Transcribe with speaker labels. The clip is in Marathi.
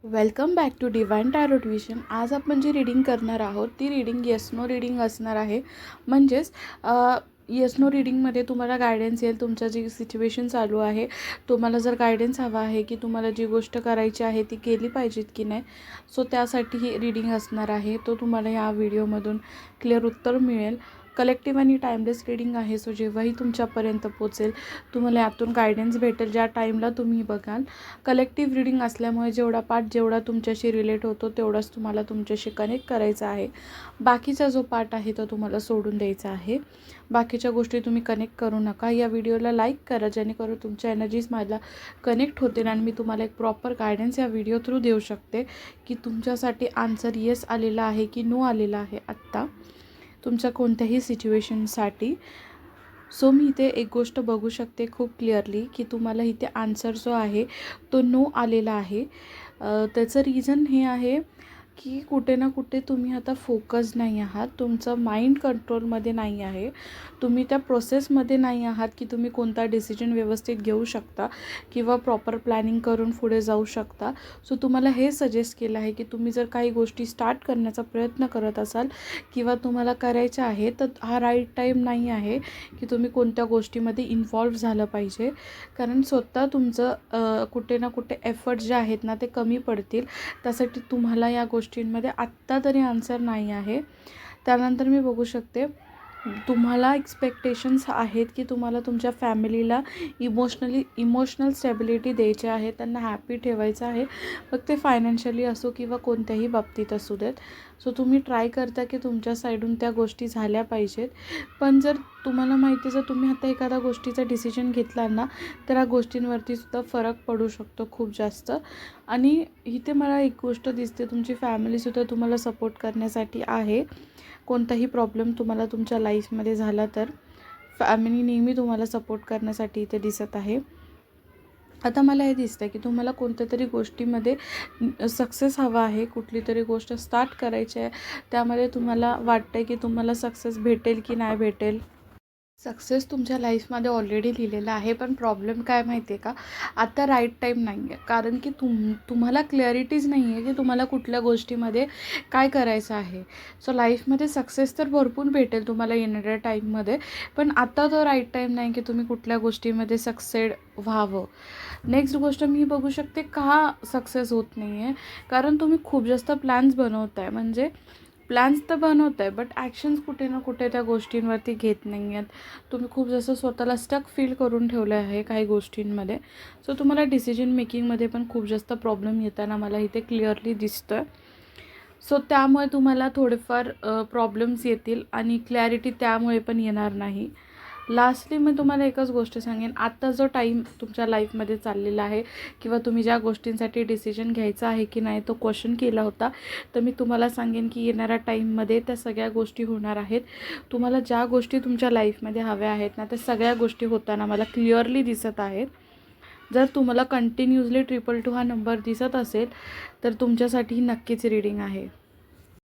Speaker 1: Welcome back to Divine Tarot Vision. आज आपण जी रीडिंग करणार आहोत ती रीडिंग येस नो रीडिंग असणार आहे. म्हणजेच येस नो रीडिंगमध्ये तुम्हाला गायडन्स येईल. तुमचं जी सिच्युएशन चालू आहे, तुम्हाला जर गायडन्स हवा आहे की तुम्हाला जी गोष्ट करायची आहे ती केली पाहिजेत की नाही, सो त्यासाठी ही रीडिंग असणार आहे. तो तुम्हाला या व्हिडिओमधून क्लिअर उत्तर मिळेल. कलेक्टिव्ह आणि टाईमलेस रीडिंग आहे. सो जेव्हाही तुमच्यापर्यंत पोचेल तुम्हाला यातून गायडन्स भेटेल ज्या टाईमला तुम्ही बघाल. कलेक्टिव्ह रीडिंग असल्यामुळे जेवढा तुमच्याशी रिलेट होतो तेवढाच तुम्हाला तुमच्याशी कनेक्ट करायचा आहे. बाकीचा जो पार्ट आहे तो तुम्हाला सोडून द्यायचा आहे. बाकीच्या गोष्टी तुम्ही कनेक्ट करू नका. या व्हिडिओला लाईक करा जेणेकरून तुमच्या एनर्जीज मला कनेक्ट होतील आणि मी तुम्हाला एक प्रॉपर गायडन्स या व्हिडिओ थ्रू देऊ शकते की तुमच्यासाठी आन्सर येस आलेला आहे की नो आलेला आहे आत्ता तुमच्या कोणत्याही सिच्युएशनसाठी. सो मी इथे एक गोष्ट बघू शकते खूप क्लिअरली की तुम्हाला इथे आन्सर जो आहे तो नो आलेला आहे. त्याचं रिझन हे आहे की कुठे ना कुठे तुम्ही आता फोकस नाही आहात. तुमचं माइंड कंट्रोलमध्ये नाही आहे. तुम्ही त्या प्रोसेसमध्ये नाही आहात की तुम्ही कोणता डिसिजन व्यवस्थित घेऊ शकता किंवा प्रॉपर प्लॅनिंग करून पुढे जाऊ शकता. सो तुम्हाला हे सजेस्ट केलं आहे की तुम्ही जर काही गोष्टी स्टार्ट करण्याचा प्रयत्न करत असाल किंवा तुम्हाला करायचं आहे तर हा राईट टाईम नाही आहे की तुम्ही कोणत्या गोष्टीमध्ये इन्व्हॉल्व झालं पाहिजे. कारण स्वतः तुमचं कुठे ना कुठे एफर्ट्स जे आहेत ना ते कमी पडतील. त्यासाठी तुम्हाला या गोष्टींमध्ये आत्ता तरी आन्सर नाही आहे. त्यानंतर मी बघू शकते तुम्हाला एक्सपेक्टेशन्स आहेत की तुम्हाला तुमच्या फॅमिलीला इमोशनल स्टॅबिलिटी द्यायची आहे, त्यांना हॅपी ठेवायचं आहे, मग ते फायनान्शियली असो किंवा कोणत्याही बाबतीत असू देत. सो तुम्ही ट्राय करता की तुमच्या साईडून त्या गोष्टी झाल्या पाहिजेत. पण जर तुम्हाला माहिती जर तुम्ही आता एखाद्या गोष्टीचा डिसिजन घेतला ना तर या गोष्टींवरती सुद्धा फरक पडू शकतो खूप जास्त. आणि इथे मला एक गोष्ट दिसते, तुमची फॅमिलीसुद्धा तुम्हाला सपोर्ट करण्यासाठी आहे. कोणताही प्रॉब्लेम तुम्हाला तुमच्या लाईफमध्ये झाला तर फॅमिली नेहमी तुम्हाला सपोर्ट करण्यासाठी इथे दिसत आहे. आता मला हे दिसतं की तुम्हाला कोणत्या तरी गोष्टीमध्ये सक्सेस हवा आहे. कुठली तरी गोष्ट स्टार्ट करायची आहे, त्यामध्ये तुम्हाला वाटतं आहे की तुम्हाला सक्सेस भेटेल की नाही भेटेल. सक्सेस तुमच्या लाईफमध्ये ऑलरेडी लिहिलेला आहे, पण प्रॉब्लेम काय माहिती आहे का, आता राईट टाईम नाही आहे. कारण की तुम्हाला क्लॅरिटीज नाही आहे की तुम्हाला कुठल्या गोष्टीमध्ये काय करायचं आहे. सो लाईफमध्ये सक्सेस तर भरपूर भेटेल तुम्हाला येणाऱ्या टाईममध्ये, पण आता तो राईट टाईम नाही की तुम्ही कुठल्या गोष्टीमध्ये सक्सेड व्हावं. नेक्स्ट गोष्ट मी बघू शकते का सक्सेस होत नाही आहे, कारण तुम्ही खूप जास्त प्लॅन्स बनवताय. म्हणजे प्लॅन्स तर बनवत आहे बट ॲक्शन्स कुठे ना कुठे त्या गोष्टींवरती घेत नाही आहेत. तुम्ही खूप जास्त स्वतःला स्टक फील करून ठेवलं आहे काही गोष्टींमध्ये. सो तुम्हाला डिसिजन मेकिंगमध्ये पण खूप जास्त प्रॉब्लेम येताना मला इथे क्लिअरली दिसतं आहे. सो त्यामुळे तुम्हाला थोडेफार प्रॉब्लेम्स येतील आणि क्लॅरिटी त्यामुळे पण येणार नाही. लास्टली मी तुम्हाला एकच गोष्ट सांगेन, आत्ता जो टाईम तुमच्या लाईफमध्ये चाललेला आहे किंवा तुम्ही ज्या गोष्टींसाठी डिसिजन घ्यायचा आहे की नाही तो क्वेश्चन केला होता, तर मी तुम्हाला सांगेन की येणाऱ्या टाईममध्ये त्या सगळ्या गोष्टी होणार आहेत. तुम्हाला ज्या गोष्टी तुमच्या लाईफमध्ये हव्या आहेत ना त्या सगळ्या गोष्टी होताना मला क्लिअरली दिसत आहेत. जर तुम्हाला कंटिन्युअसली 222 हा नंबर दिसत असेल तर तुमच्यासाठी नक्कीच रीडिंग आहे.